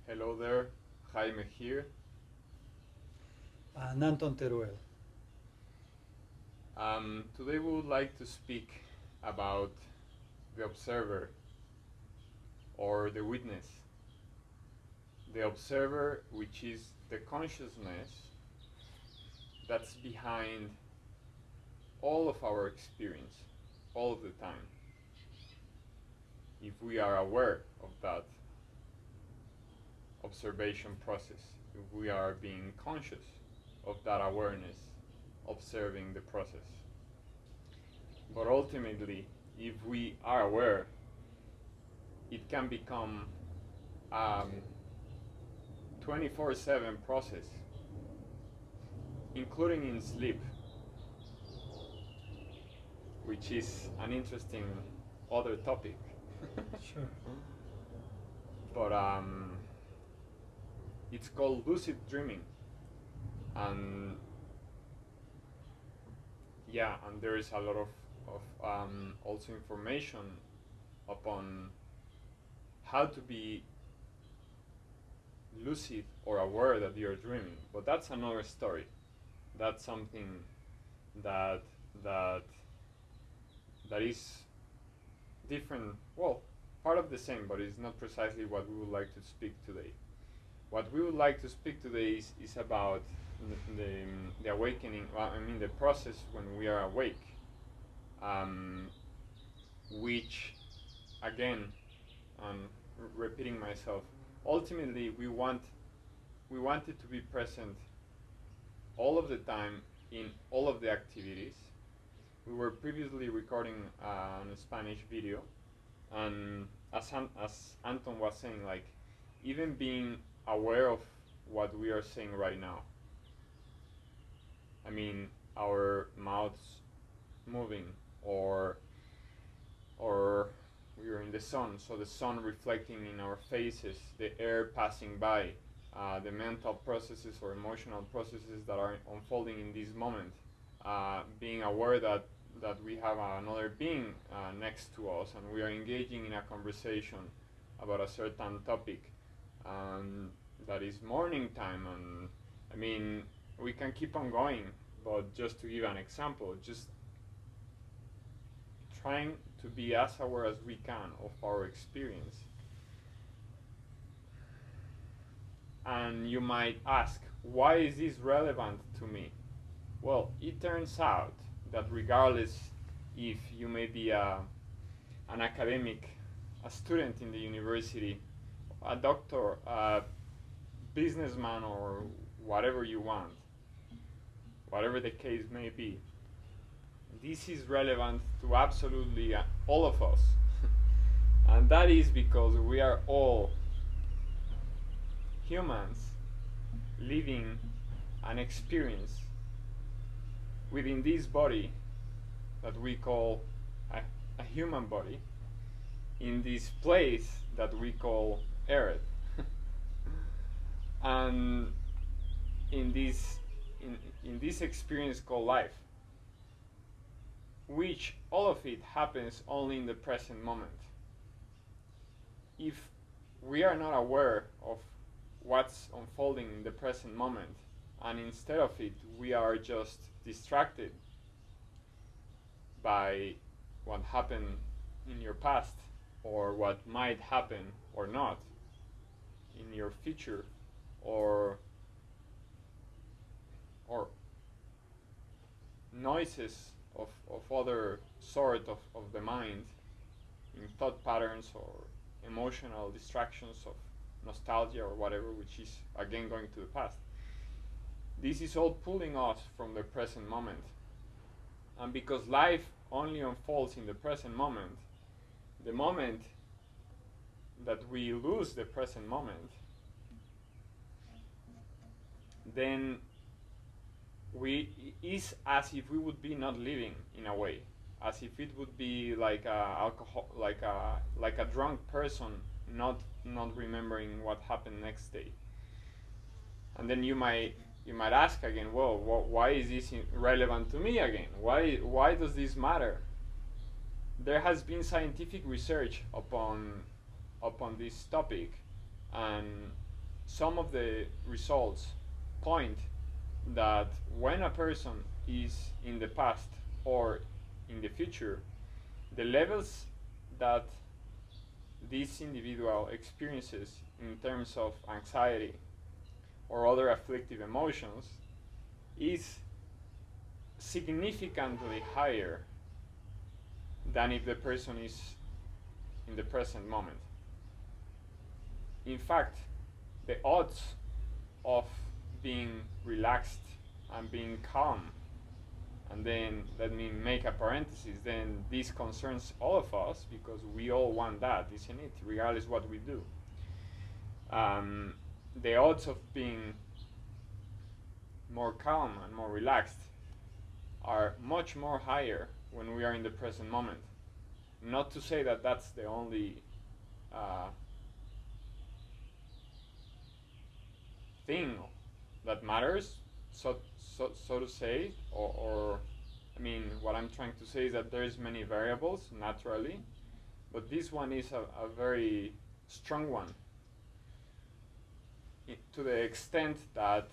Hello there, Jaime here. And Anton Teruel. Today we would like to speak about the observer or the witness. The observer, which is the consciousness that's behind all of our experience, all of the time. If we are aware of that observation process, if we are being conscious of that awareness, observing the process. But ultimately, if we are aware, it can become 24/7 process, including in sleep, which is an interesting other topic. Sure. But it's called lucid dreaming, and yeah, and there is a lot of also information upon how to be lucid or aware that you're dreaming. But that's another story. That's something that that that is different. Well, part of the same, but it's not precisely what we would like to speak today. What we would like to speak today is about the awakening. Well, I mean the process when we are awake, which, again, repeating myself, ultimately we want it to be present all of the time in all of the activities. We were previously recording a Spanish video, and as Anton was saying, like, even being aware of what we are saying right now. I mean, our mouths moving, or we are in the sun, so the sun reflecting in our faces, the air passing by, the mental processes or emotional processes that are unfolding in this moment, being aware that we have another being next to us and we are engaging in a conversation about a certain topic, that is morning time. And I mean, we can keep on going, but just to give an example, just trying to be as aware as we can of our experience. And you might ask, why is this relevant to me? Well, it turns out that regardless if you may be an academic, a student in the university, a doctor, a businessman, or whatever you want, whatever the case may be, this is relevant to absolutely all of us. And that is because we are all humans living an experience within this body that we call a human body, in this place that we call Earth, and in this experience called life, which all of it happens only in the present moment. If we are not aware of what's unfolding in the present moment, and instead of it we are just distracted by what happened in your past, or what might happen or not in your future, or noises of other sort of the mind, in thought patterns or emotional distractions of nostalgia or whatever, which is again going to the past. This is all pulling us from the present moment. And because life only unfolds in the present moment, the moment that we lose the present moment, then is as if we would be not living, in a way, as if it would be like a drunk person not remembering what happened next day. And then you might ask again, well, why is this relevant to me again? Why does this matter? There has been scientific research upon this topic, and some of the results point that when a person is in the past or in the future, the levels that this individual experiences in terms of anxiety or other afflictive emotions is significantly higher than if the person is in the present moment. In fact, the odds of being relaxed and being calm, and then let me make a parenthesis, then this concerns all of us because we all want that, isn't it? Regardless what we do. The odds of being more calm and more relaxed are much more higher when we are in the present moment. Not to say that that's the only thing that matters, so to say, or I mean, what I'm trying to say is that there's many variables naturally, but this one is a very strong one, to the extent that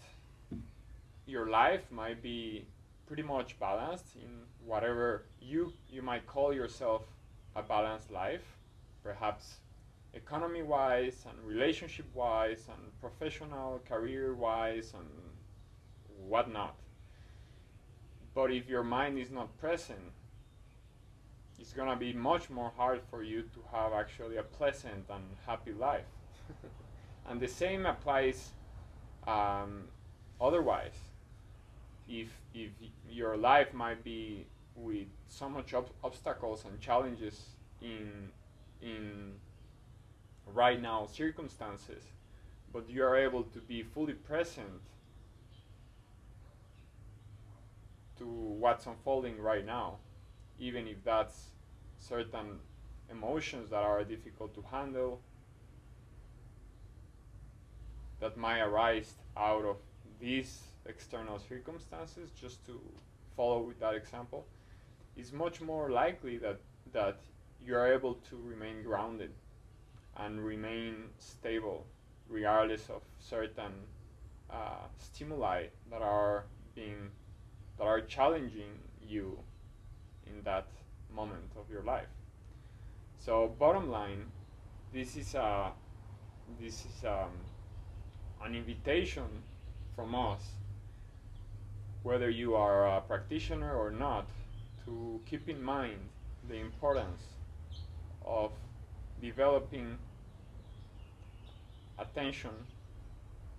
your life might be pretty much balanced in whatever you might call yourself a balanced life, perhaps economy wise and relationship wise and professional career wise and whatnot. But if your mind is not present, it's gonna be much more hard for you to have actually a pleasant and happy life. And the same applies otherwise. If your life might be with so much obstacles and challenges in right now circumstances, but you are able to be fully present to what's unfolding right now, even if that's certain emotions that are difficult to handle, that might arise out of these external circumstances, just to follow with that example, it's much more likely that you are able to remain grounded and remain stable regardless of certain stimuli that are challenging you in that moment of your life. So bottom line, this is an invitation from us, whether you are a practitioner or not, to keep in mind the importance of developing attention,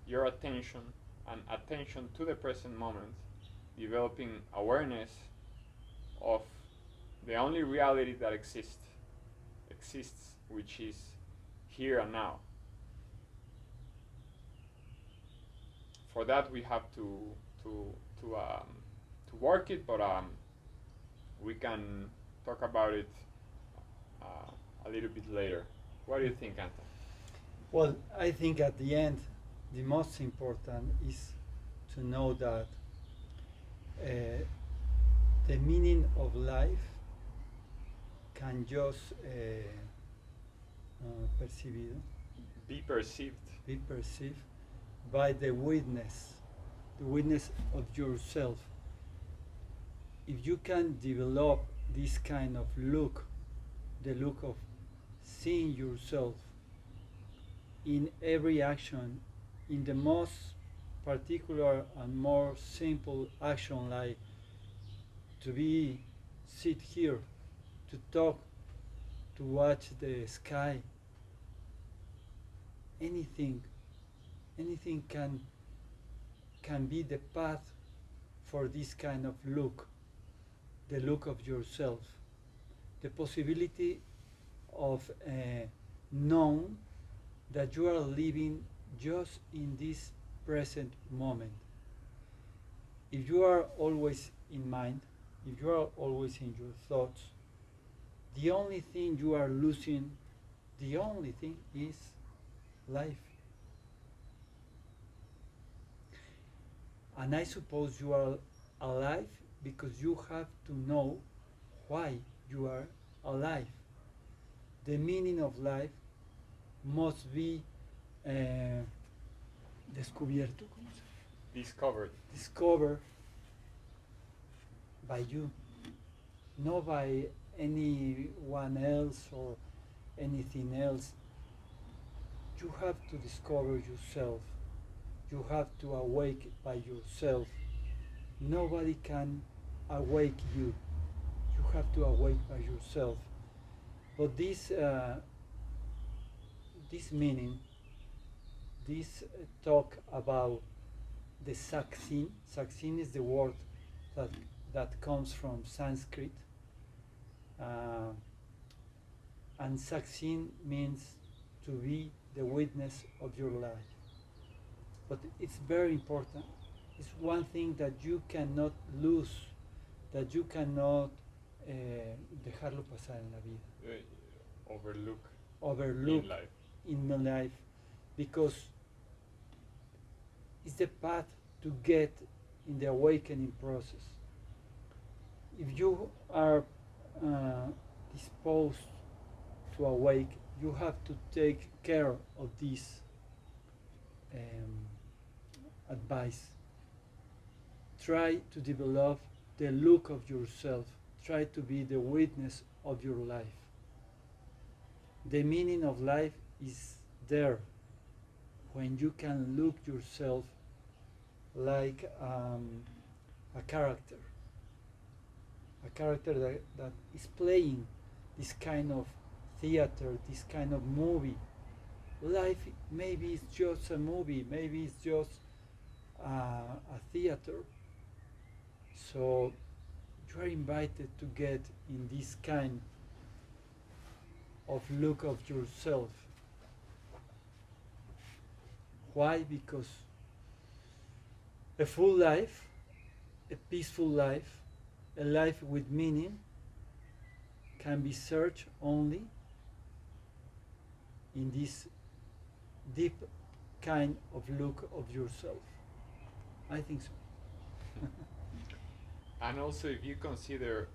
your attention, and attention to the present moment, developing awareness of the only reality that exists, which is here and now. For that we have to work it, but we can talk about it a little bit later. What do you think, Anton? Well, I think at the end, the most important is to know that the meaning of life can just Be perceived. be perceived by the witness of yourself. If you can develop this kind of look, the look of seeing yourself in every action, in the most particular and more simple action, like to sit here, to talk, to watch the sky, anything can be the path for this kind of look, the look of yourself, the possibility of knowing that you are living just in this present moment. If you are always in mind, if you are always in your thoughts, the only thing you are losing, the only thing is life. And I suppose you are alive because you have to know why you are alive. The meaning of life must be descubierto, ¿cómo se discovered. discovered by you, not by anyone else or anything else. You have to discover yourself. You have to awake by yourself. Nobody can awake you. You have to awake by yourself. But this meaning, this talk about the saksin. Saksin is the word that that comes from Sanskrit, uh, and saksin means to be the witness of your life. But it's very important. It's one thing that you cannot lose, that you cannot dejarlo pasar en la vida, Overlook overlook in life. in my life, because it's the path to get in the awakening process. If you are disposed to awake, you have to take care of this um, advice. Try to develop the look of yourself. Try to be the witness of your life. The meaning of life is there when you can look yourself like a character that is playing this kind of theater, this kind of movie. Life maybe it's just a movie, maybe it's just a theater. So you are invited to get in this kind of look of yourself. Why? Because a full life, a peaceful life, a life with meaning can be searched only in this deep kind of look of yourself. I think so. And also, if you consider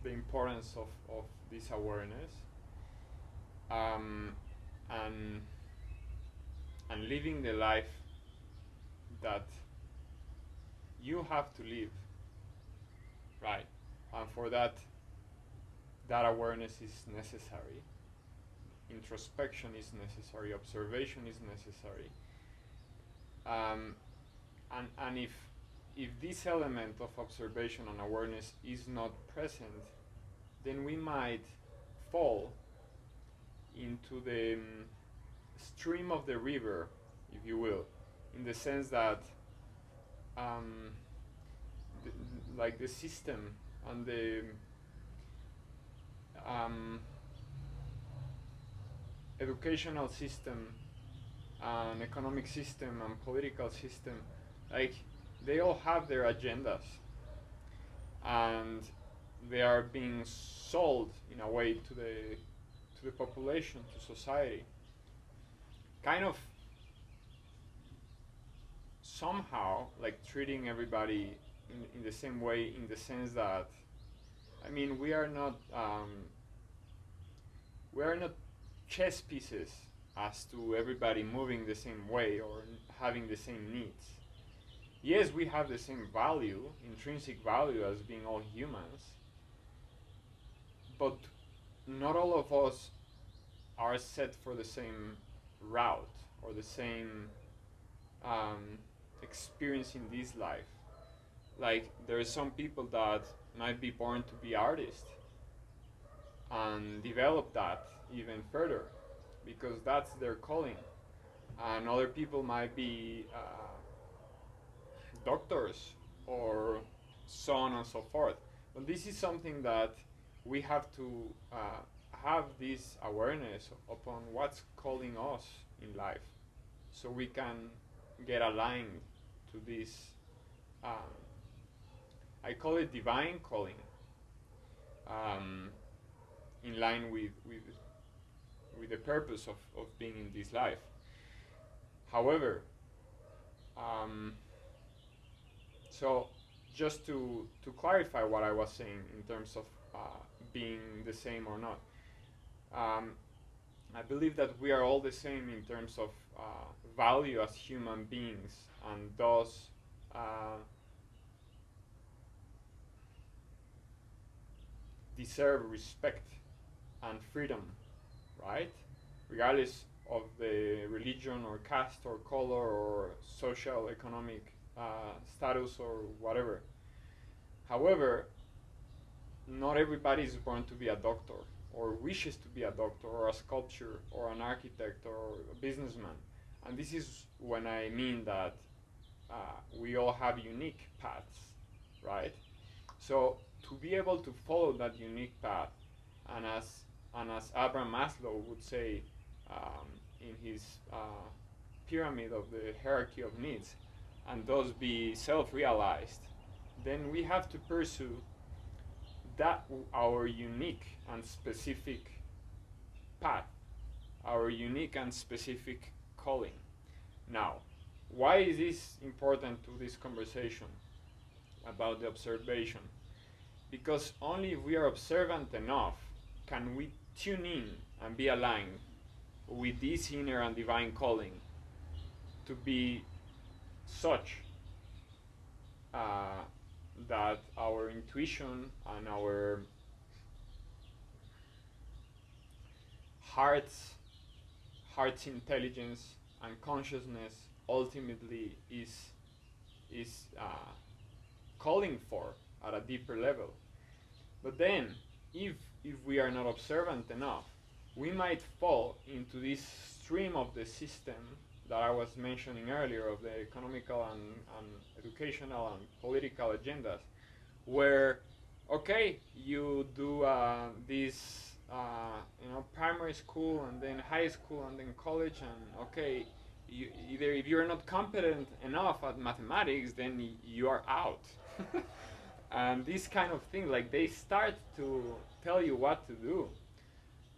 the importance of this awareness, um, and living the life that you have to live, right? And for that, that awareness is necessary. Introspection is necessary. Observation is necessary. And if this element of observation and awareness is not present, then we might fall into the stream of the river, if you will, in the sense that like the system and the educational system and economic system and political system, like they all have their agendas, and they are being sold in a way to the population, to society, kind of somehow like treating everybody in the same way, in the sense that, I mean, we are not chess pieces as to everybody moving the same way or having the same needs. Yes, we have the same value, intrinsic value, as being all humans, but not all of us are set for the same route or the same experience in this life. Like, there are some people that might be born to be artists and develop that even further because that's their calling, and other people might be doctors or so on and so forth. But this is something that we have to have this awareness upon what's calling us in life, so we can get aligned to this. I call it divine calling, in line with the purpose of being in this life. However, so just to clarify what I was saying in terms of being the same or not, I believe that we are all the same in terms of value as human beings, and thus uh, deserve respect and freedom, right? Regardless of the religion or caste or color or social economic status or whatever. However, not everybody is born to be a doctor or wishes to be a doctor or a sculptor or an architect or a businessman. And this is when I mean that we all have unique paths, right? So to be able to follow that unique path, and as Abraham Maslow would say in his pyramid of the hierarchy of needs, and thus be self-realized, then we have to pursue that our unique and specific path, our unique and specific calling. Now, why is this important to this conversation about the observation? Because only if we are observant enough can we tune in and be aligned with this inner and divine calling to be such that our intuition and our heart's intelligence and consciousness ultimately is calling for at a deeper level. But then, if we are not observant enough, we might fall into this stream of the system that I was mentioning earlier of the economical and educational and political agendas, where, okay, you do this, primary school and then high school and then college, and okay, either if you're not competent enough at mathematics, then you are out. And this kind of thing, like they start to tell you what to do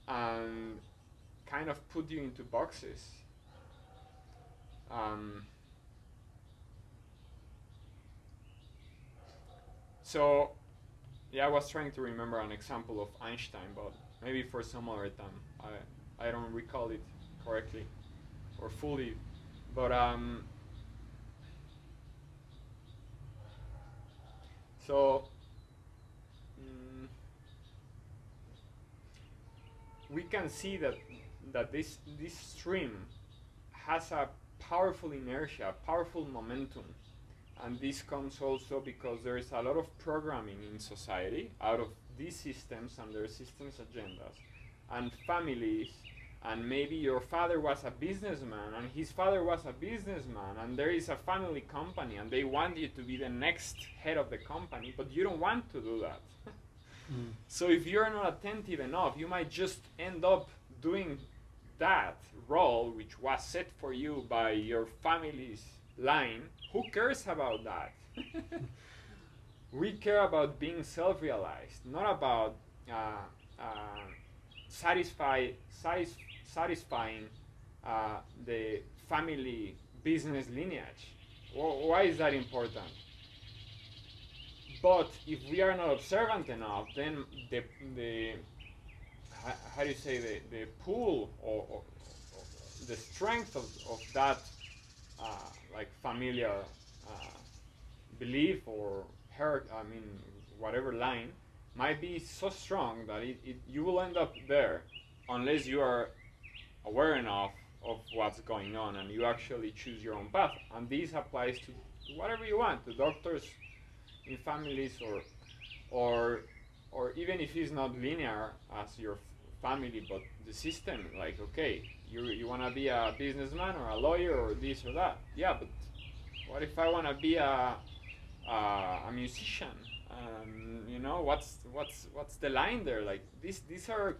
and kind of put you into boxes. So, yeah, I was trying to remember an example of Einstein, but maybe for some other time. I don't recall it correctly or fully, but so we can see that this stream has a powerful inertia, powerful momentum, and this comes also because there is a lot of programming in society out of these systems and their systems agendas, and families, and maybe your father was a businessman and his father was a businessman, and there is a family company and they want you to be the next head of the company, but you don't want to do that. So if you're not attentive enough, you might just end up doing that role which was set for you by your family's line. Who cares about that? We care about being self-realized, not about satisfying the family business lineage. Why is that important? But if we are not observant enough, then the how do you say, the pull or the strength of that like familiar belief or whatever line might be so strong that you will end up there unless you are aware enough of what's going on and you actually choose your own path. And this applies to whatever you want, to doctors, in families, or even if it's not linear as your family, but the system, like, okay, you want to be a businessman or a lawyer or this or that. Yeah, but what if I want to be a musician? What's the line there? Like these are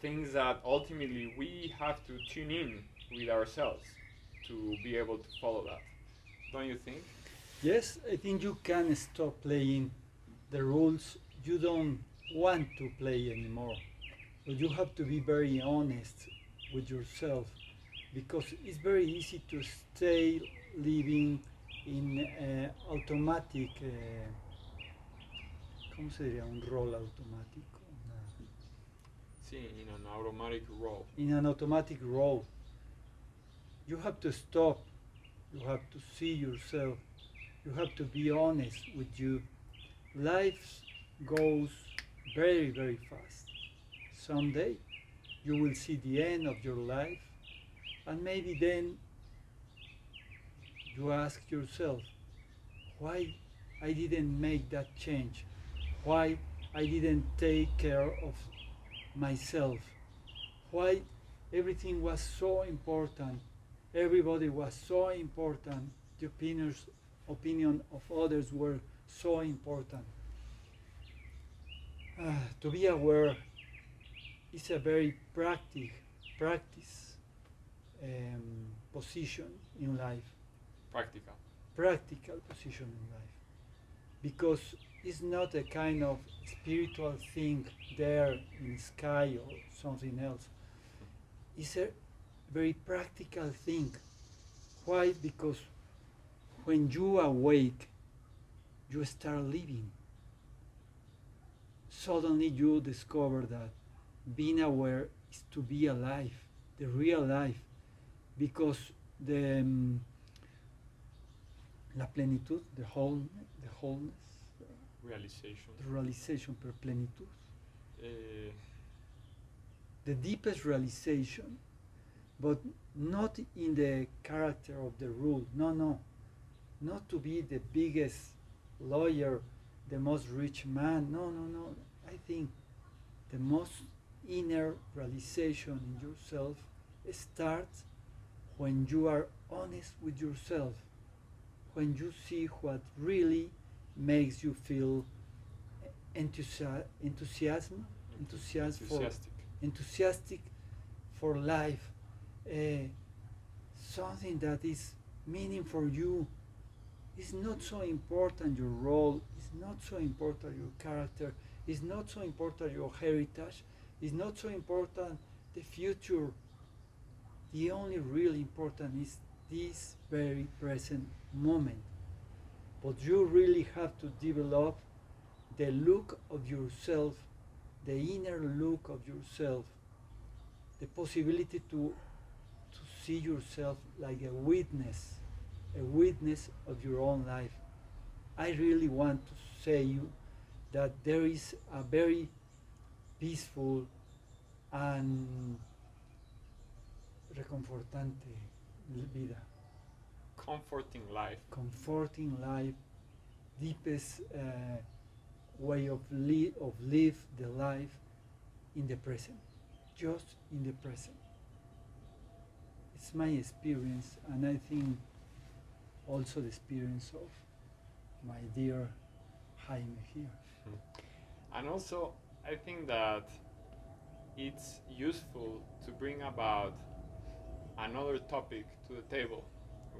things that ultimately we have to tune in with ourselves to be able to follow that. Don't you think? Yes, I think you can stop playing the rules you don't want to play anymore. But you have to be very honest with yourself, because it's very easy to stay living in automatic. ¿Cómo se diría? Un rol automático. See, in an automatic role. in an automatic role. You have to stop. You have to see yourself. You have to be honest with you. Life goes very, very fast. Someday you will see the end of your life, and maybe then you ask yourself, why I didn't make that change? Why I didn't take care of myself? Why everything was so important? Everybody was so important. The opinion of others were so important. To be aware is a very practice position in life, Practical. practical position in life, because it's not a kind of spiritual thing there in the sky or something else. It's a very practical thing. Why? Because when you awake, you start living. Suddenly you discover that being aware is to be alive, the real life, because the la plenitud, the wholeness, Realization. the realization per plenitud, Uh, the deepest realization, but not in the character of the rule. No, no, not to be the biggest lawyer, the most rich man. No, no, no. I think the most inner realization in yourself starts when you are honest with yourself, when you see what really makes you feel enthusiastic enthusiastic for life, something that is meaning for you. It's not so important your role, it's not so important your character, it's not so important your heritage, it's not so important the future. The only really important is this very present moment. But you really have to develop the look of yourself, the inner look of yourself, the possibility to see yourself like a witness of your own life. I really want to say you that there is a very peaceful and reconfortante vida, Comforting life. comforting life, deepest way of live the life in the present, just in the present. It's my experience, and I think also the experience of my dear Jaime here. And also, I think that it's useful to bring about another topic to the table,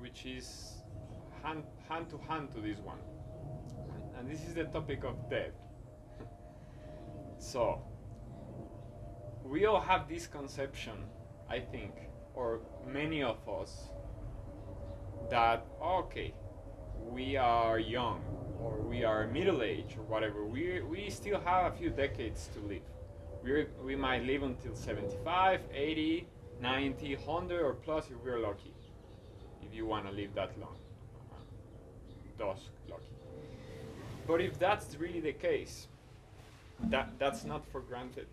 which is hand to hand to this one. And this is the topic of death. So, we all have this conception, I think, or many of us, that okay, we are young or we are middle aged or whatever. We still have a few decades to live. We might live until 75, 80, 90, 100 or plus if we're lucky. If you want to live that long. Thus lucky. But if that's really the case, that's not for granted.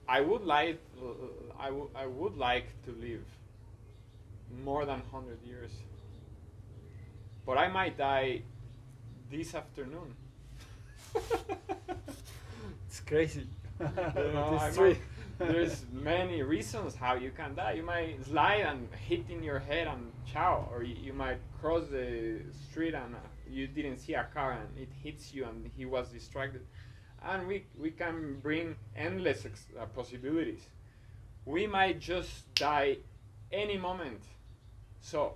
I would like to live more than 100 years. But I might die this afternoon. It's crazy. There's many reasons how you can die. You might slide and hit in your head and ciao, or you might cross the street and you didn't see a car and it hits you and he was distracted. And we can bring endless possibilities. We might just die any moment. So,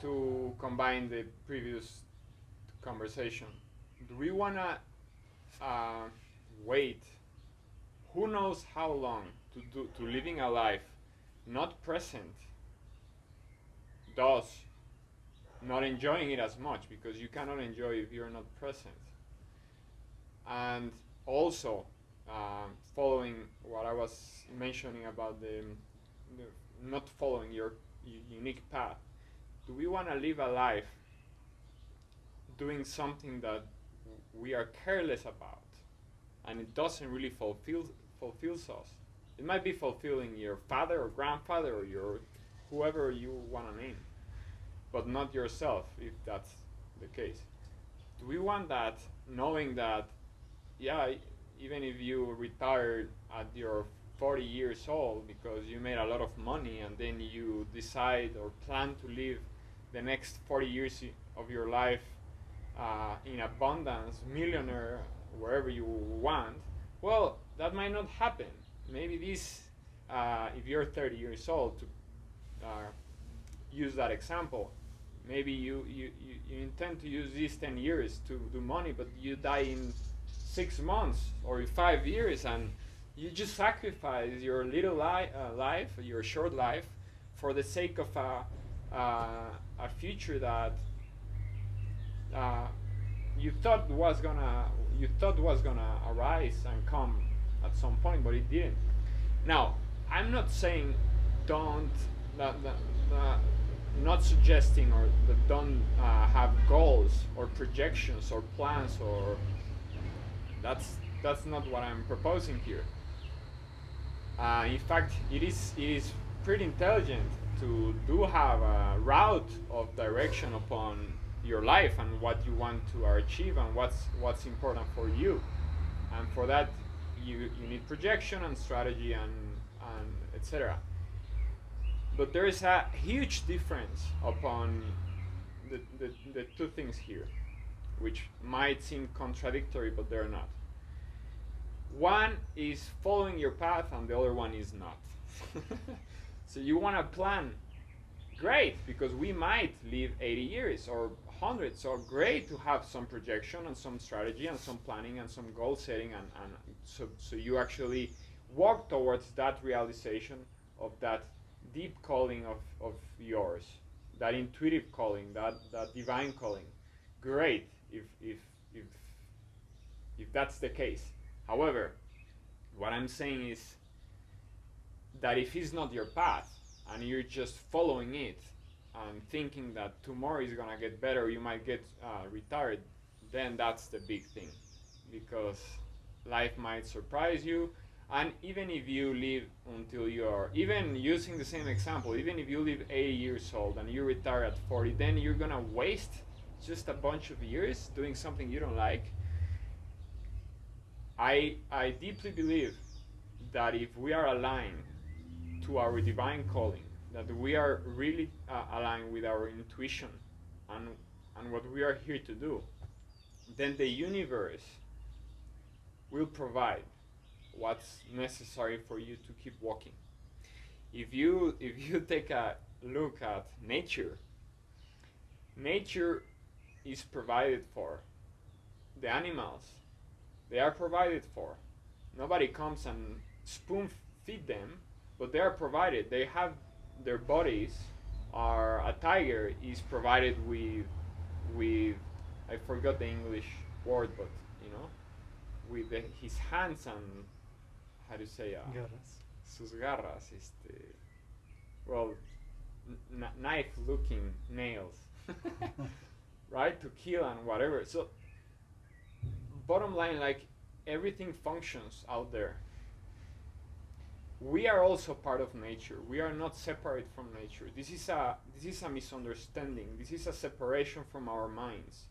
to combine the previous conversation, do we want to wait who knows how long to living a life not present, thus not enjoying it as much, because you cannot enjoy if you're not present, and also following what I was mentioning about the not following your unique path. Do we want to live a life doing something that we are careless about, and it doesn't really fulfills us? It might be fulfilling your father or grandfather or your whoever you want to name, but not yourself, if that's the case. Do we want that, knowing that, yeah, even if you retired at your 40 years old because you made a lot of money and then you decide or plan to live the next 40 years of your life in abundance, millionaire, wherever you want, well, that might not happen. Maybe this, if you're 30 years old, to use that example, maybe you intend to use these 10 years to do money, but you die in 6 months or in 5 years, and you just sacrifice your little life, your short life, for the sake of a future that you thought was gonna arise and come at some point, but it didn't. Now, I'm not saying don't, not suggesting or that don't have goals or projections or plans, or that's not what I'm proposing here. In fact, it is pretty intelligent to do have a route of direction upon your life and what you want to achieve and what's important for you, and for that you need projection and strategy and etc. But there is a huge difference upon the two things here, which might seem contradictory, but they're not. One is following your path and the other one is not. So you want to plan, great, because we might live 80 years or 100, so great to have some projection and some strategy and some planning and some goal setting, and so you actually walk towards that realization of that deep calling of yours, that intuitive calling, that divine calling. Great if that's the case. However, what I'm saying is that if it's not your path and you're just following it and thinking that tomorrow is gonna get better, you might get retired, then that's the big thing, because life might surprise you. And even if you live until you're, even using the same example, even if you live 80 years old and you retire at 40, then you're gonna waste just a bunch of years doing something you don't like. I deeply believe that if we are aligned to our divine calling, that we are really aligned with our intuition and what we are here to do, then the universe will provide what's necessary for you to keep walking. If you take a look at nature, nature is provided for. The animals, they are provided for. Nobody comes and spoon feed them, but they are provided. They have their bodies. A tiger is provided with I forgot the English word, but with his hands and how do you say Garras. sus garras, well, knife-looking nails, right, to kill and whatever. So bottom line, like, everything functions out there. We are also part of nature. We are not separate from nature. This is a misunderstanding. This is a separation from our minds,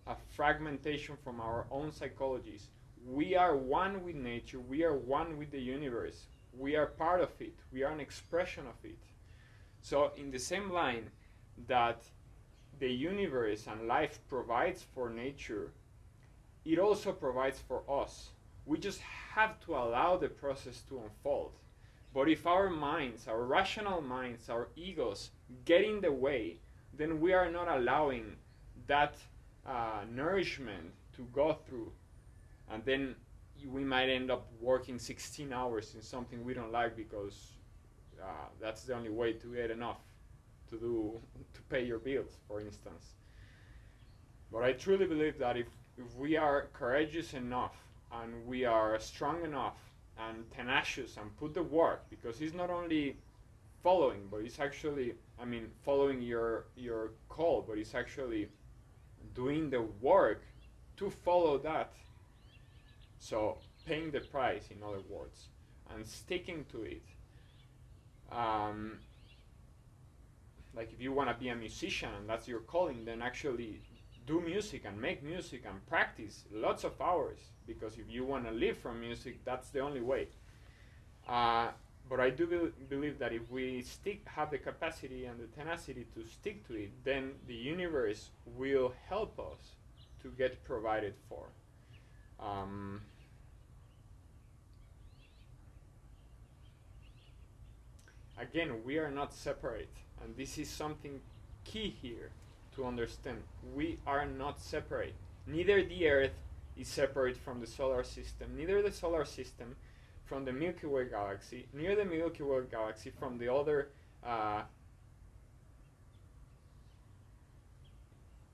a fragmentation from our own psychologies. We are one with nature. We are one with the universe. We are part of it. We are an expression of it. So in the same line that the universe and life provides for nature, it also provides for us. We just have to allow the process to unfold. But if our minds, our rational minds, our egos get in the way, then we are not allowing that nourishment to go through. And then we might end up working 16 hours in something we don't like because that's the only way to get enough to pay your bills, for instance. But I truly believe that if we are courageous enough and we are strong enough and tenacious and put the work, because it's not only following, but it's actually, I mean, following your call, but it's actually doing the work to follow that. So paying the price, in other words, and sticking to it. Um, like if you want to be a musician and that's your calling, then actually do music and make music and practice lots of hours, because if you want to live from music, that's the only way. But I do believe that if we have the capacity and the tenacity to stick to it, then the universe will help us to get provided for. Again, we are not separate, and this is something key here to understand. We are not separate. Neither the Earth is separate from the solar system, neither the solar system from the Milky Way galaxy, near the Milky Way galaxy from the other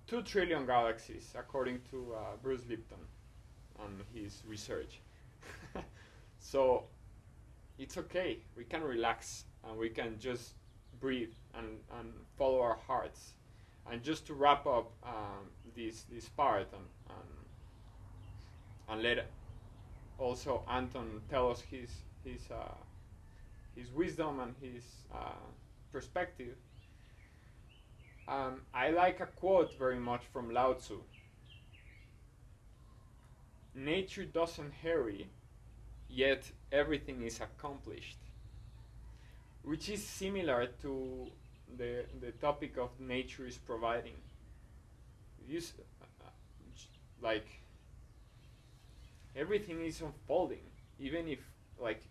2 trillion galaxies, according to Bruce Lipton and his research. So it's okay, we can relax and we can just breathe and follow our hearts. And just to wrap up this part and let also Anton tell us his wisdom and his perspective. I like a quote very much from Lao Tzu. Nature doesn't hurry, yet everything is accomplished. Which is similar to the topic of nature is providing. Like everything is unfolding, even if like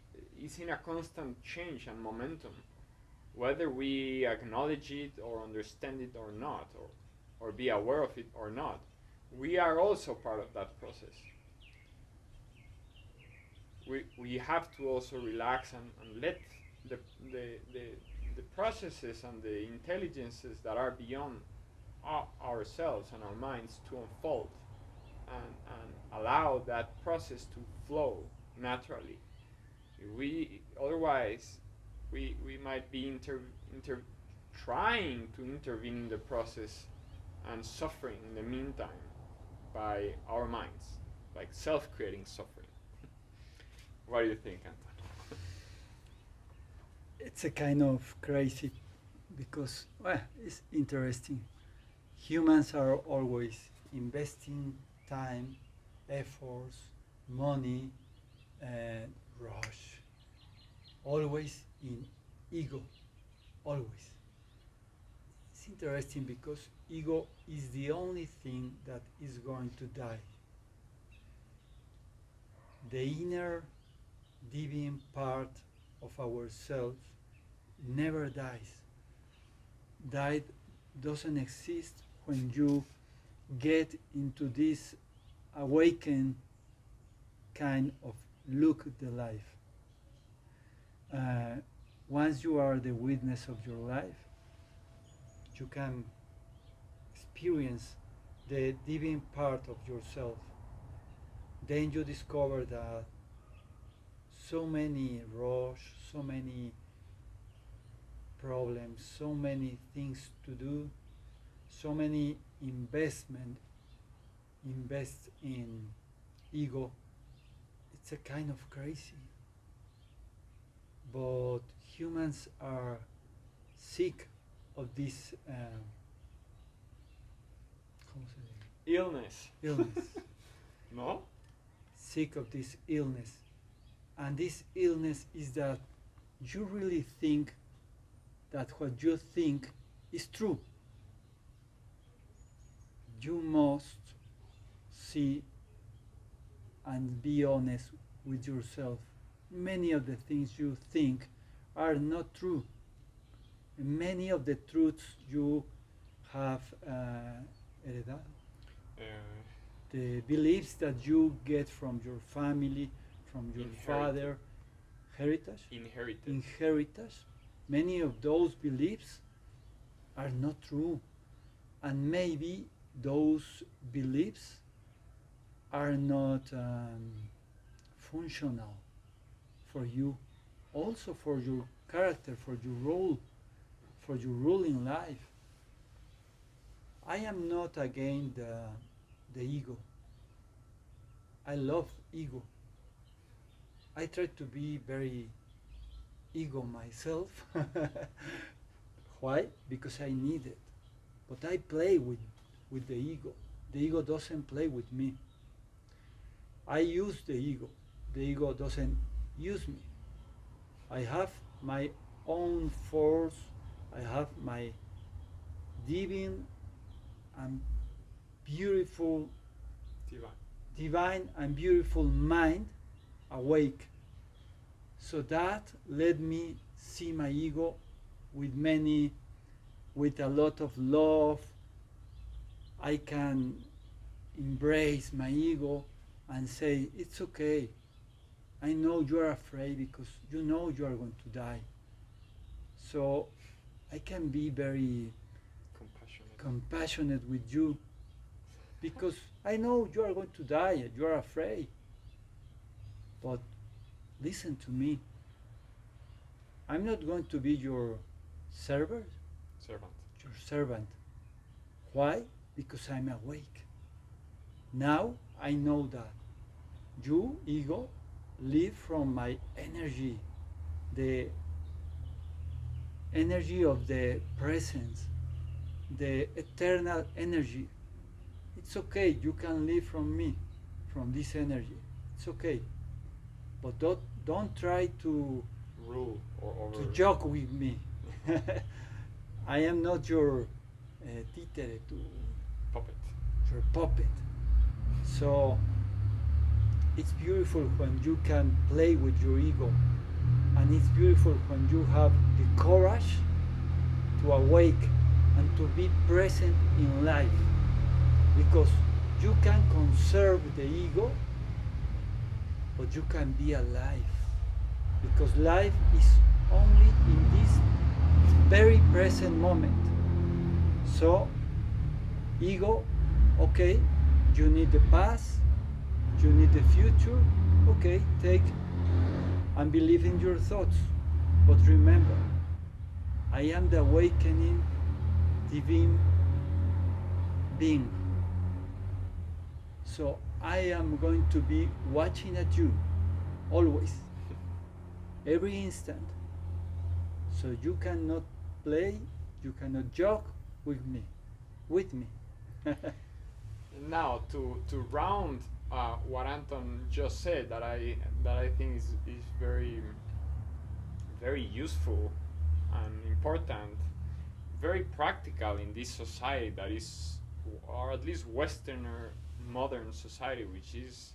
it's in a constant change and momentum, whether we acknowledge it or understand it or not, or be aware of it or not. We are also part of that process. We have to also relax and let the processes and the intelligences that are beyond ourselves and our minds to unfold, and allow that process to flow naturally. Otherwise we might be trying to intervene in the process and suffering in the meantime by our minds, like self-creating suffering. What do you think, Anton? It's a kind of crazy because, well, it's interesting. Humans are always investing time, efforts, money, and rush. Always in ego. Always. It's interesting because ego is the only thing that is going to die. The inner divine part of ourselves never dies. Died doesn't exist when you get into this awakened kind of look at the life. Once you are the witness of your life, you can experience the divine part of yourself. Then you discover that so many rush, so many problems, so many things to do, so many invest in ego. It's a kind of crazy. But humans are sick of this illness. No? Sick of this illness. And this illness is that you really think that what you think is true. You must see and be honest with yourself. Many of the things you think are not true. And many of the truths you have heredado, the beliefs that you get from your family, from your father, inheritance, many of those beliefs are not true. And maybe those beliefs are not functional for you, also for your character, for your role, for your role in life. I am not against the ego. I love ego. I try to be very ego myself. Why? Because I need it. But I play with the ego. The ego doesn't play with me. I use the ego. The ego doesn't use me. I have my own force. I have my divine and beautiful, Divine. divine and beautiful mind awake. So that let me see my ego with many, with a lot of love. I can embrace my ego and say, it's okay. I know you are afraid because you know you are going to die. So I can be very Compassionate. compassionate with you because I know you are going to die and you are afraid. But listen to me. I'm not going to be your servant, Servant. your servant. Why? Because I'm awake. Now I know that you, ego, live from my energy, the energy of the presence, the eternal energy. It's okay, you can live from me, from this energy. It's okay. But don't try to Rule or over. joke with me. I am not your títere, Puppet. your puppet. So it's beautiful when you can play with your ego, and it's beautiful when you have the courage to awake and to be present in life, because you can conserve the ego, but you can be alive, because life is only in this very present moment. So ego, okay, you need the past, you need the future, okay, take and believe in your thoughts. But remember, I am the awakening divine being. So I am going to be watching at you always, every instant. So you cannot play, you cannot joke with me, with me. Now to round what Anton just said, that I think is very very useful and important, very practical in this society that is, or at least Westerner modern society, which is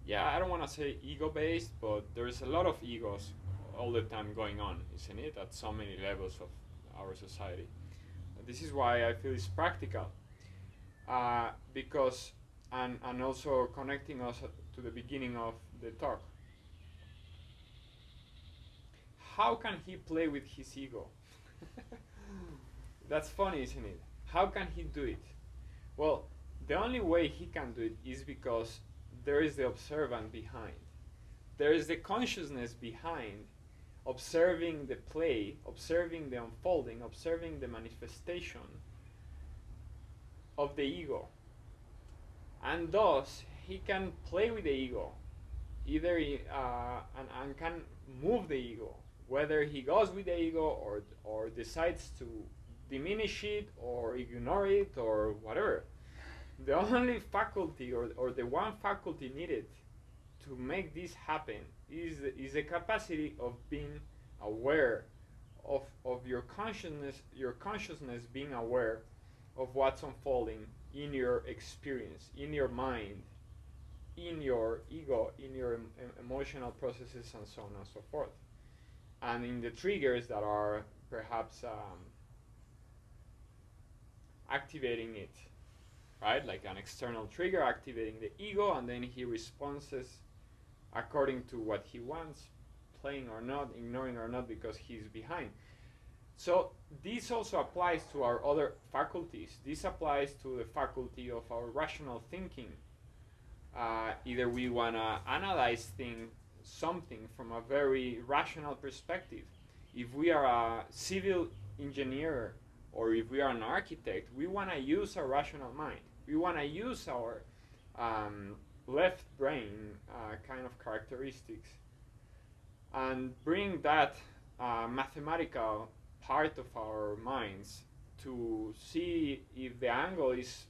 yeah, I don't want to say ego based, but there's a lot of egos all the time going on, isn't it, at so many levels of our society. This is why I feel it's practical, because and also connecting us to the beginning of the talk. How can he play with his ego? That's funny, isn't it? How can he do it? Well, the only way he can do it is because there is the observant behind. There is the consciousness behind, observing the play, observing the unfolding, observing the manifestation of the ego. And thus, he can play with the ego, either and can move the ego, whether he goes with the ego or decides to diminish it or ignore it or whatever. The only faculty or the one faculty needed to make this happen is the capacity of being aware of your consciousness being aware of what's unfolding in your experience, in your mind, in your ego, in your emotional processes, and so on and so forth, and in the triggers that are perhaps activating it, right? Like an external trigger activating the ego, and then he responds according to what he wants, playing or not, ignoring or not, because he's behind. So this also applies to our other faculties. This applies to the faculty of our rational thinking. Either we want to analyze something from a very rational perspective. If we are a civil engineer or if we are an architect, we want to use our rational mind. We want to use our left brain kind of characteristics and bring that mathematical part of our minds to see if the angle is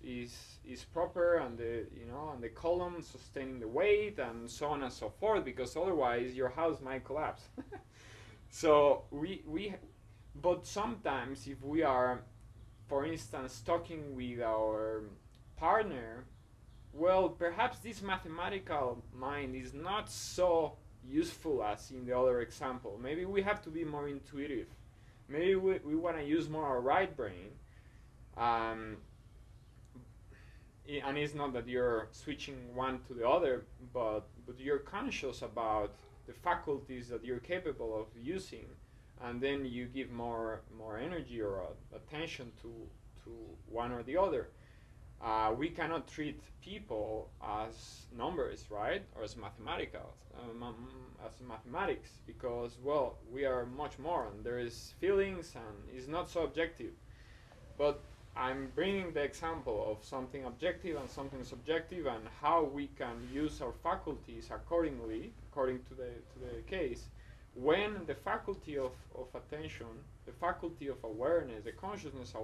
proper and the column sustaining the weight and so on and so forth, because otherwise your house might collapse. So but sometimes if we are, for instance, talking with our partner, well, perhaps this mathematical mind is not so useful as in the other example. Maybe we have to be more intuitive. Maybe we want to use more our right brain. And it's not that you're switching one to the other, but you're conscious about the faculties that you're capable of using, and then you give more energy or attention to one or the other. We cannot treat people as numbers, right, or as mathematics, because, well, we are much more, and there is feelings, and it's not so objective. But I'm bringing the example of something objective and something subjective, and how we can use our faculties accordingly, according to the case, when the faculty of attention, the faculty of awareness, the consciousness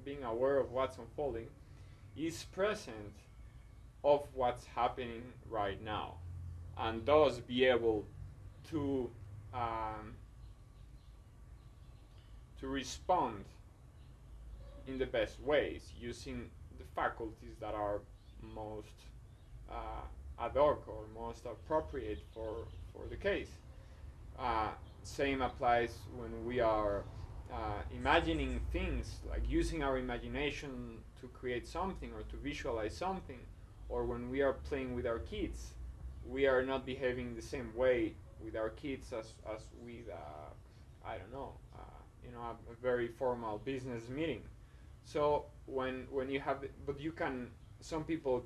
being aware of what's unfolding, is present of what's happening right now, and thus be able to respond in the best ways using the faculties that are most ad hoc or most appropriate for the case. Same applies when we are imagining things, like using our imagination to create something or to visualize something, or when we are playing with our kids. We are not behaving the same way with our kids as with I don't know, a very formal business meeting. So when you have, but you can, some people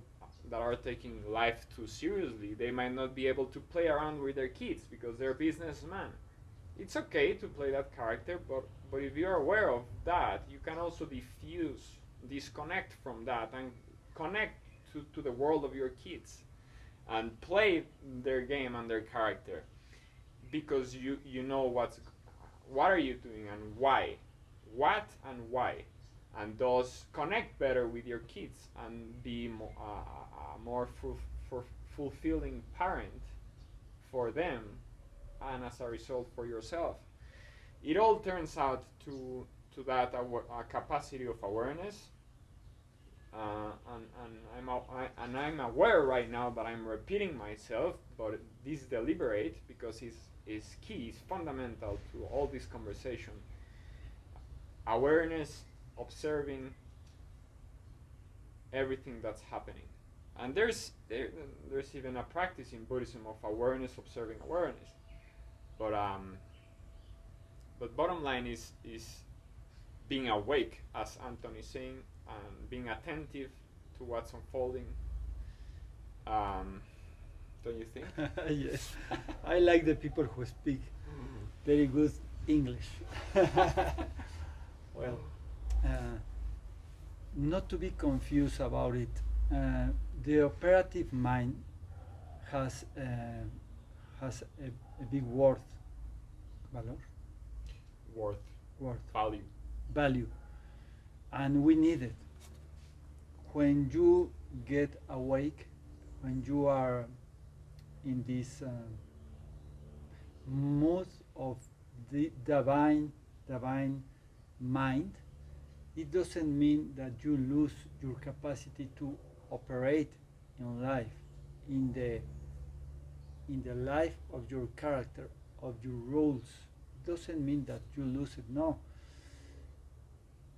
that are taking life too seriously, they might not be able to play around with their kids because they're businessmen. It's okay to play that character, but if you're aware of that, you can also disconnect from that, and connect to the world of your kids and play their game and their character, because you know what are you doing and why, what and why, and thus connect better with your kids and be a more fulfilling parent for them, and as a result for yourself. It all turns out to that capacity of awareness, and I'm aware right now that I'm repeating myself, but this is deliberate because it's key, it's fundamental to all this conversation. Awareness, observing everything that's happening. And there's even a practice in Buddhism of awareness observing awareness. But bottom line is being awake, as Anton is saying, and being attentive to what's unfolding. Don't you think? Yes, I like the people who speak very good English. Well, not to be confused about it. The operative mind has a big worth, valor, worth, value, and we need it. When you get awake, when you are in this mood of the divine mind, it doesn't mean that you lose your capacity to operate in life, in the life of your character, of your roles. It doesn't mean that you lose it. No.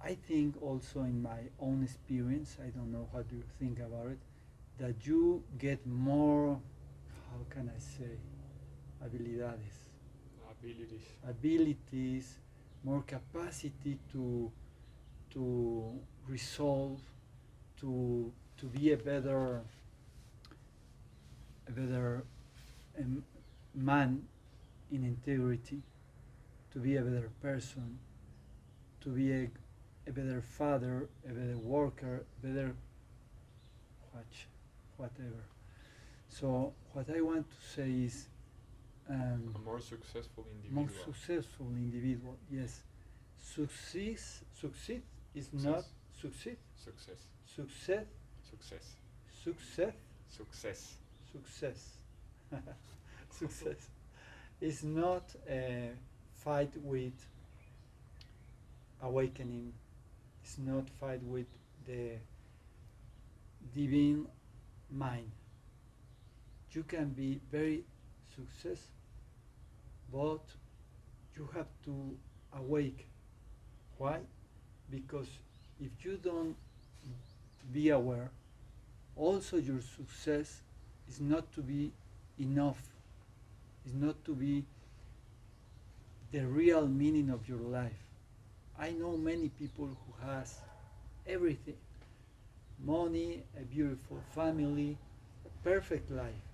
I think also in my own experience, I don't know how do you think about it, that you get more, how can I say, abilities, more capacity to resolve, to be a better um, man in integrity, to be a better person, to be a better father, a better worker, better what, whatever. So what I want to say is A more successful more individual. successful individual. Yes, succeed is not Success. succeed. Success. Success, Success. success, Success. success, success is not a fight with awakening. It's not fight with the divine mind. You can be very success, but you have to awake. Why? Because if you don't be aware, also your success is not to be enough, is not to be the real meaning of your life. I know many people who has everything, money, a beautiful family, a perfect life,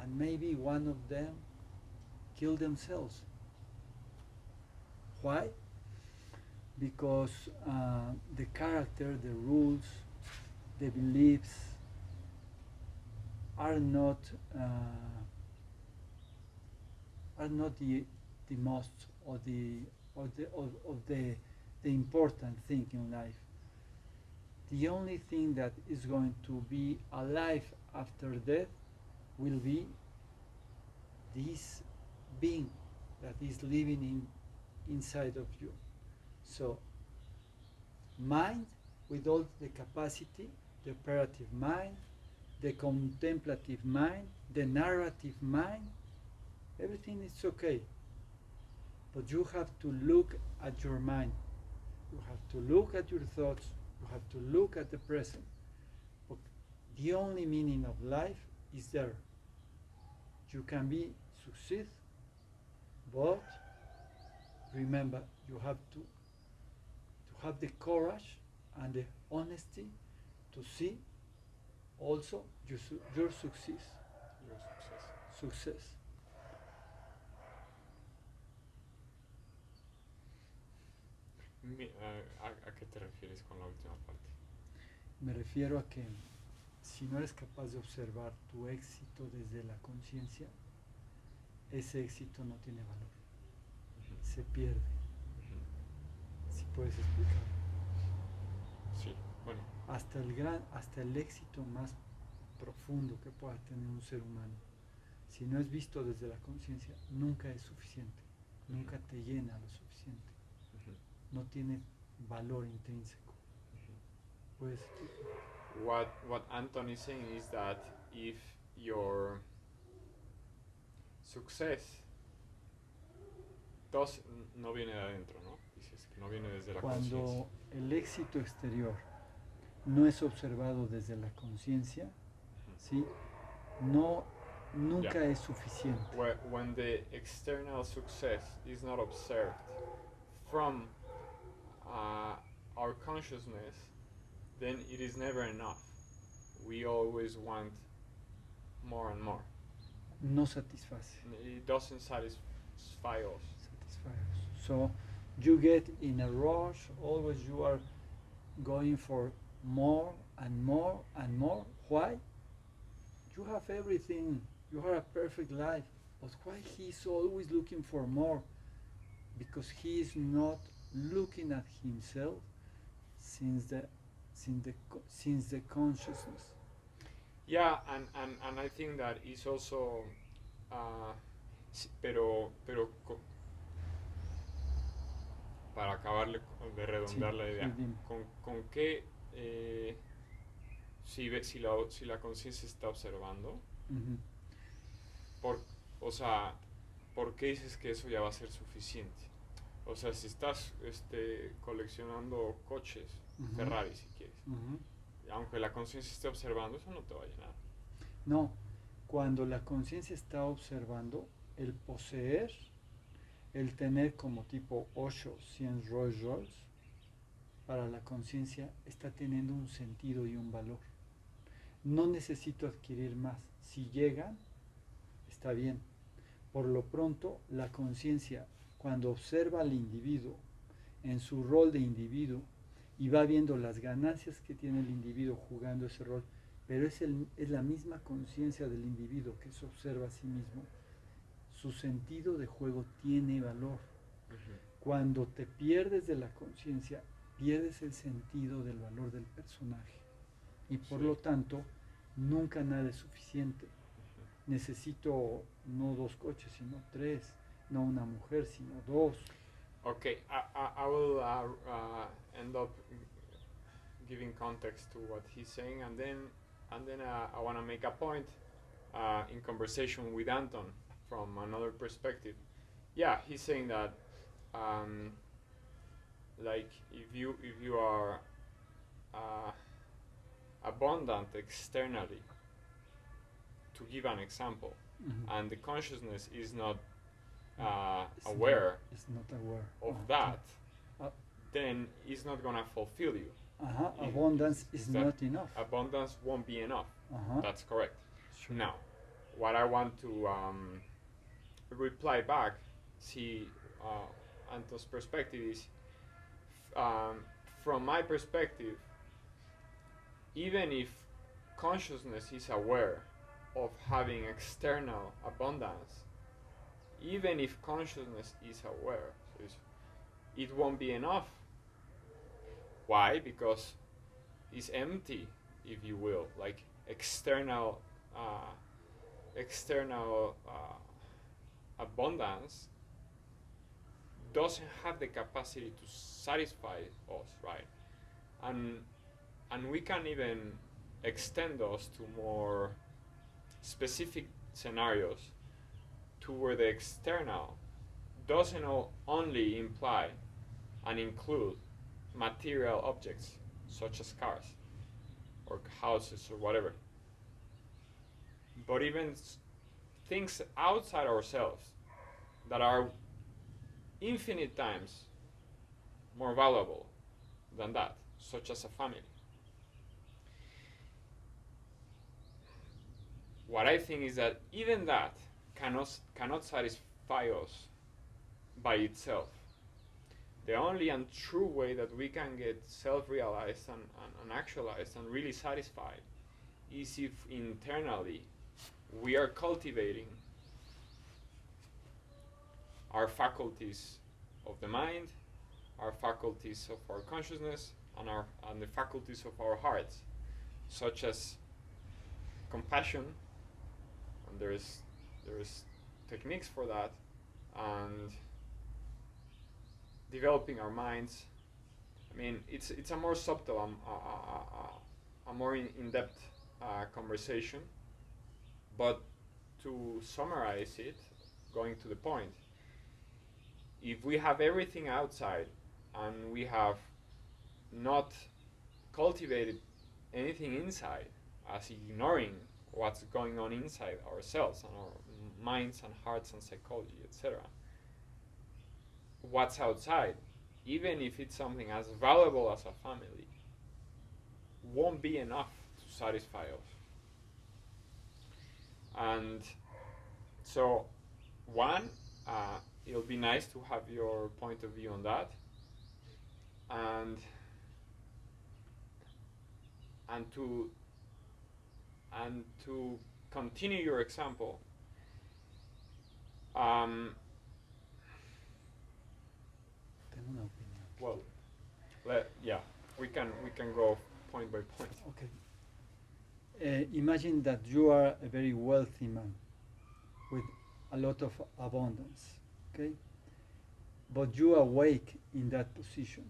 and maybe one of them kill themselves. Why? Because the character, the rules, the beliefs are not uh, are not the most or the important thing in life. The only thing that is going to be alive after death will be this being that is living inside of you. So mind with all the capacity, the operative mind, the contemplative mind, the narrative mind, everything is okay. But you have to look at your mind. You have to look at your thoughts. You have to look at the present. But the only meaning of life is there. You can be succeed, but remember you have to have the courage and the honesty to see also your success. Your success. Success. ¿A qué te refieres con la última parte? Me refiero a que si no eres capaz de observar tu éxito desde la conciencia, ese éxito no tiene valor, Ujú. se pierde. Ujú. Si puedes explicar. Sí, bueno, Hasta el éxito más profundo que pueda tener un ser humano, si no es visto desde la conciencia, nunca es suficiente, nunca te llena lo suficiente, ujú, no tiene valor intrínseco. ujú. Puedes explicar. What Anton is saying is that if your success no viene de adentro, ¿no? Dices que no viene desde la conciencia. Cuando el éxito exterior no es observado desde la conciencia, Ujú. ¿sí? No, nunca Yeah. es suficiente. When the external success is not observed from our consciousness, then it is never enough. We always want more and more. No satisface. It doesn't satisfy us. So you get in a rush, always you are going for more and more and more. Why? You have everything, you have a perfect life, but why he's always looking for more? Because he is not looking at himself since the consciousness. Yeah, and I think that is also, uh, pero para acabarle de redondear Sí, la idea, sí, dime. con qué, si la conciencia está observando, Ujú. o sea, ¿por qué dices que eso ya va a ser suficiente? O sea, si estás coleccionando coches, Ujú. Ferrari si quieres, Ujú. aunque la conciencia esté observando, eso no te va a llenar. No, cuando la conciencia está observando, el poseer El tener como tipo 8, 100 Rolls Royce para la conciencia está teniendo un sentido y un valor. No necesito adquirir más. Si llegan, está bien. Por lo pronto, la conciencia, cuando observa al individuo en su rol de individuo y va viendo las ganancias que tiene el individuo jugando ese rol, pero es la misma conciencia del individuo que se observa a sí mismo, su sentido de juego tiene valor. Cuando te pierdes de la conciencia, pierdes el sentido del valor del personaje y por lo tanto nunca nada es suficiente. Necesito no 2 coches sino 3, no una mujer sino 2. Okay, I will end up giving context to what he's saying, and then I want to make a point in conversation with Anton from another perspective. Yeah, he's saying that like if you are abundant externally, to give an example, and the consciousness is not aware of that, then it's not gonna fulfill you. Abundance is not enough. Abundance won't be enough. That's correct. Sure. Now, what I want to reply back, see Anton's perspective is, from my perspective, even if consciousness is aware of having external abundance, even if consciousness is aware, so it won't be enough. Why? Because it's empty, if you will, like external abundance doesn't have the capacity to satisfy us, right? And we can even extend those to more specific scenarios, to where the external doesn't only imply and include material objects such as cars or houses or whatever, but even things outside ourselves that are infinite times more valuable than that, such as a family. What I think is that even that cannot satisfy us by itself. The only and true way that we can get self-realized and actualized and really satisfied is if internally we are cultivating our faculties of the mind, our faculties of our consciousness, and the faculties of our hearts, such as compassion, and there's techniques for that, and developing our minds. I mean, it's a more subtle, a more in-depth conversation, but to summarize it, going to the point, if we have everything outside and we have not cultivated anything inside, as ignoring what's going on inside ourselves and our minds and hearts and psychology, etc., what's outside, even if it's something as valuable as a family, won't be enough to satisfy us. And so, one, it'll be nice to have your point of view on that, and to continue your example. Well, we can go point by point. Okay. Imagine that you are a very wealthy man with a lot of abundance, okay? But you awake in that position.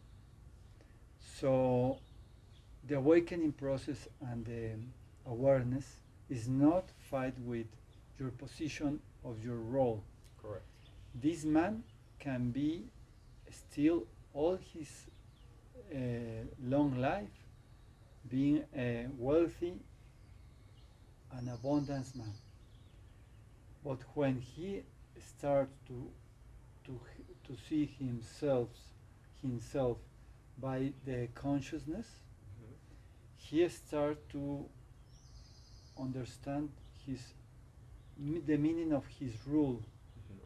So the awakening process and the awareness is not fight with your position of your role. Correct. This man can be still all his long life being a wealthy and abundance man. But when he starts to to see himself by the consciousness, Mhm. he start to understand the meaning of his Mhm.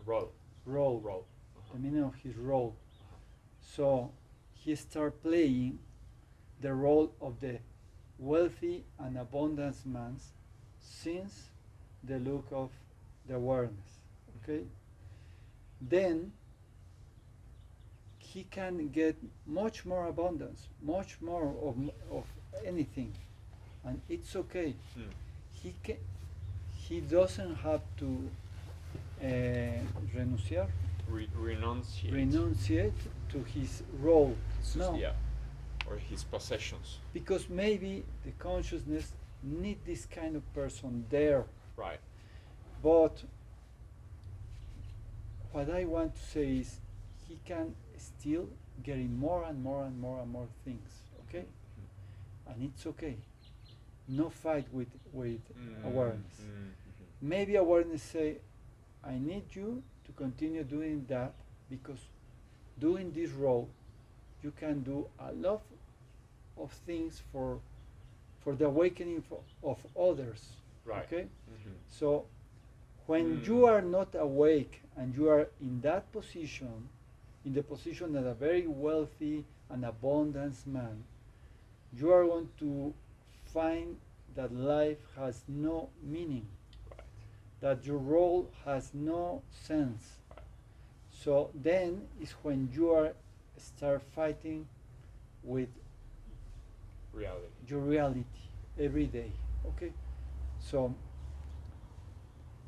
Role. role, Role. the Uh-huh. meaning of his role. Uh-huh. So he start playing the role of the wealthy and abundance man since the look of the awareness. Okay, then he can get much more abundance, much more of anything, and it's okay. Mm. He can, he doesn't have to renunciar, Renunciate. renunciate to his role. No, Yeah. Or his possessions. because maybe the consciousness need this kind of person there. Right. But what I want to say is he can still getting more and more and more and more things. Okay, Mhm. and it's okay. No fight with Mm. awareness. Mhm. Maybe awareness say, I need you to continue doing that because doing this role, you can do a lot of things for the awakening of others. Right. Okay, Mhm. so when Mm. you are not awake and you are in that position, in the position of a very wealthy and abundance man, you are going to find that life has no meaning, Right. that your role has no sense. Right. So then is when you are start fighting with Reality. your reality every day. Okay, so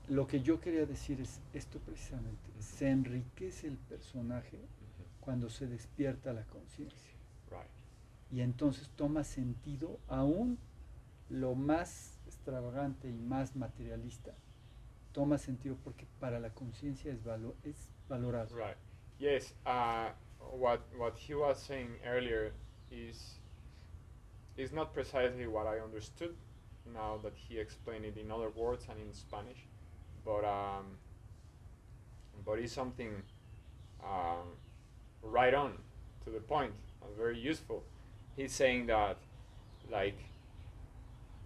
lo que yo quería decir es esto precisamente. Mhm. Se enriquece el personaje Mhm. cuando se despierta la conciencia. Right. Y entonces toma sentido aún lo más extravagante y más materialista. Toma sentido porque para la conciencia es valorado. Right. Yes. What he was saying earlier is not precisely what I understood. Now that he explained it in other words and in Spanish, but it's something um, right on to the point and very useful. He's saying that, like,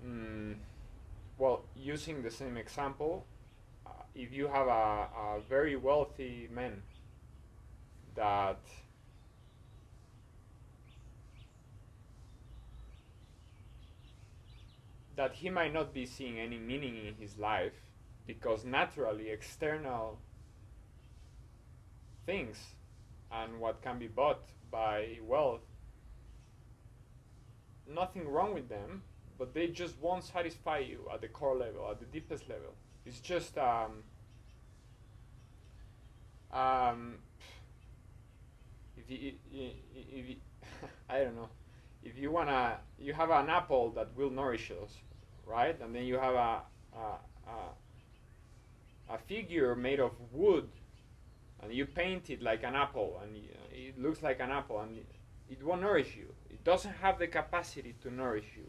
mm, well, using the same example, if you have a very wealthy man that he might not be seeing any meaning in his life because naturally external things and what can be bought by wealth, nothing wrong with them, but they just won't satisfy you at the core level, at the deepest level. It's just um, if you I don't know, if you have an apple that will nourish us, right? And then you have a figure made of wood, and you paint it like an apple, and it looks like an apple, and it won't nourish you. It doesn't have the capacity to nourish you.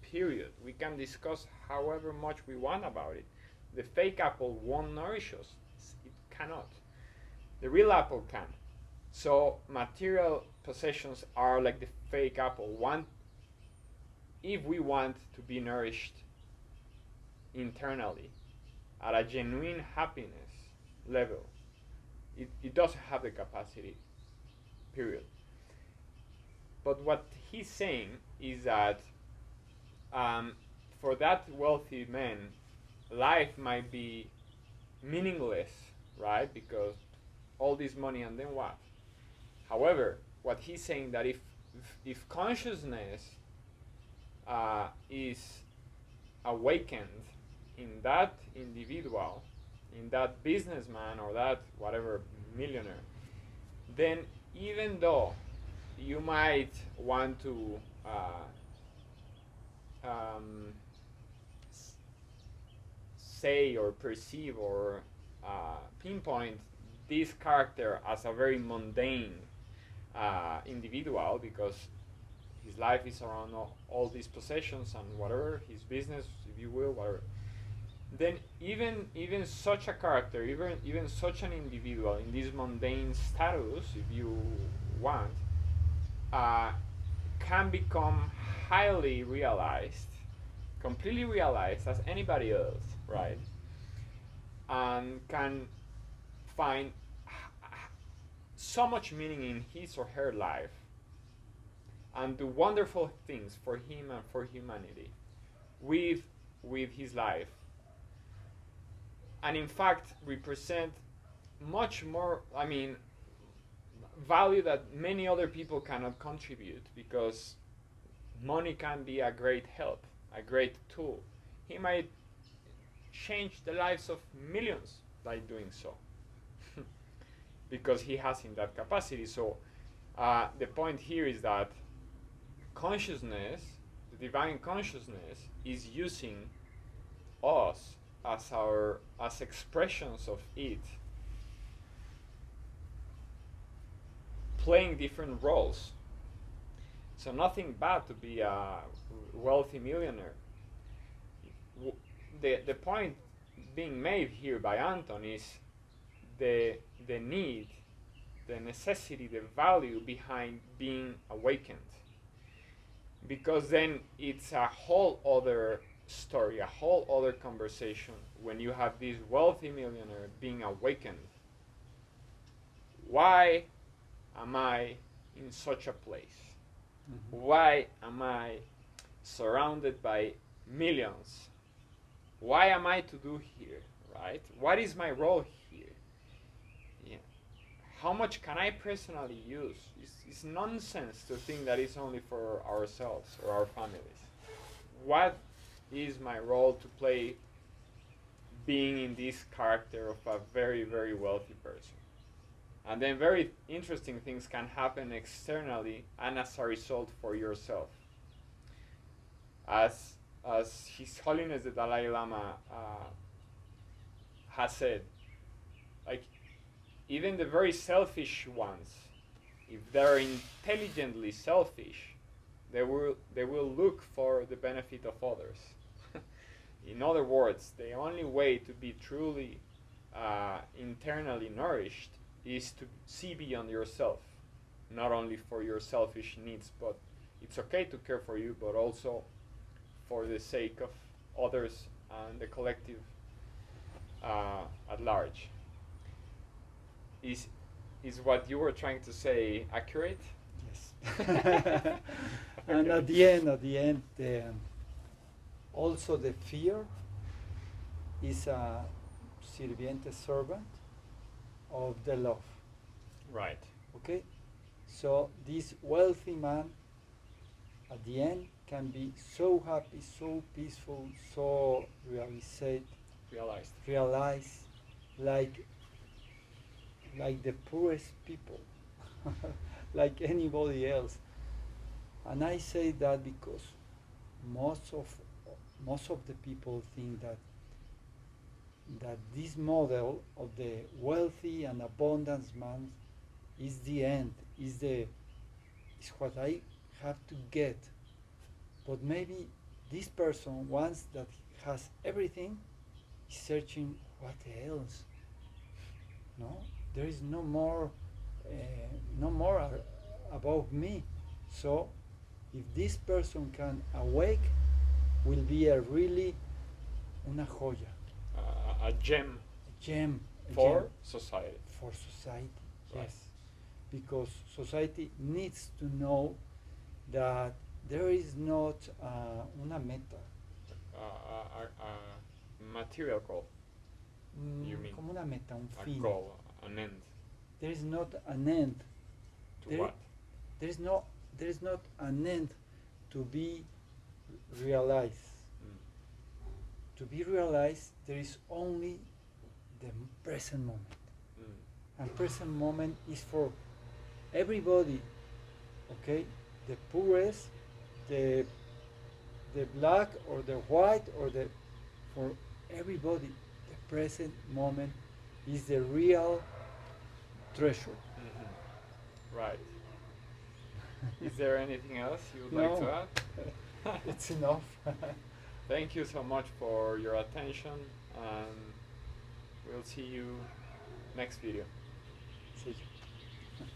Period. We can discuss however much we want about it. The fake apple won't nourish us. It cannot. The real apple can. So material possessions are like the fake apple. If we want to be nourished internally at a genuine happiness level, it doesn't have the capacity. Period. But what he's saying is that for that wealthy man, life might be meaningless, right? Because all this money and then what? However, what he's saying that if consciousness is awakened in that individual, in that businessman or that whatever millionaire, then even though you might want to um, say or perceive or pinpoint this character as a very mundane individual because his life is around all these possessions and whatever, his business, if you will, whatever. then even such a character, even such an individual in this mundane status, if you want, uh, can become highly realized, completely realized as anybody else, right? And can find so much meaning in his or her life and do wonderful things for him and for humanity with his life, and in fact represent much more, I mean, value that many other people cannot contribute, because money can be a great help, a great tool. He might change the lives of millions by doing so because he has in that capacity. So the point here is that consciousness, the divine consciousness, is using us as expressions of it, playing different roles. So nothing bad to be a wealthy millionaire. The point being made here by Anton is the need, the necessity, the value behind being awakened. Because then it's a whole other story, a whole other conversation when you have this wealthy millionaire being awakened. Why am I in such a place? Mm-hmm. Why am I surrounded by millions? Why am I to do here, right? What is my role here? Yeah. How much can I personally use? It's nonsense to think that it's only for ourselves or our families. What is my role to play being in this character of a very, very wealthy person? And then very interesting things can happen externally and as a result for yourself. As His Holiness the Dalai Lama has said, like, even the very selfish ones, if they're intelligently selfish, they will look for the benefit of others. In other words, the only way to be truly internally nourished is to see beyond yourself, not only for your selfish needs, but it's okay to care for you, but also for the sake of others and the collective at large. Is what you were trying to say accurate? Yes. And at the end, also the fear is a sirviente servant of the love. Right. Okay? So this wealthy man at the end can be so happy, so peaceful, so realized, like the poorest people, like anybody else. And I say that because most of the people think that this model of the wealthy and abundance man is the end, is what I have to get. But maybe this person, once that has everything, is searching what else. No, there is no more above me. So, if this person can awake, will be a really una joya. A gem. A gem. For society. For society, right. Yes. Because society needs to know that there is not una meta. A material goal. You mean? Como una meta, un fin. A goal, an end. There is not an end. To what? There is not an end to be realized. To be realized, there is only the present moment. And present moment is for everybody, okay? The poorest, the black or the white, for everybody, the present moment is the real treasure. Mm-hmm. Right. Is there anything else you would like to add? It's enough. Thank you so much for your attention, and we'll see you next video. See you.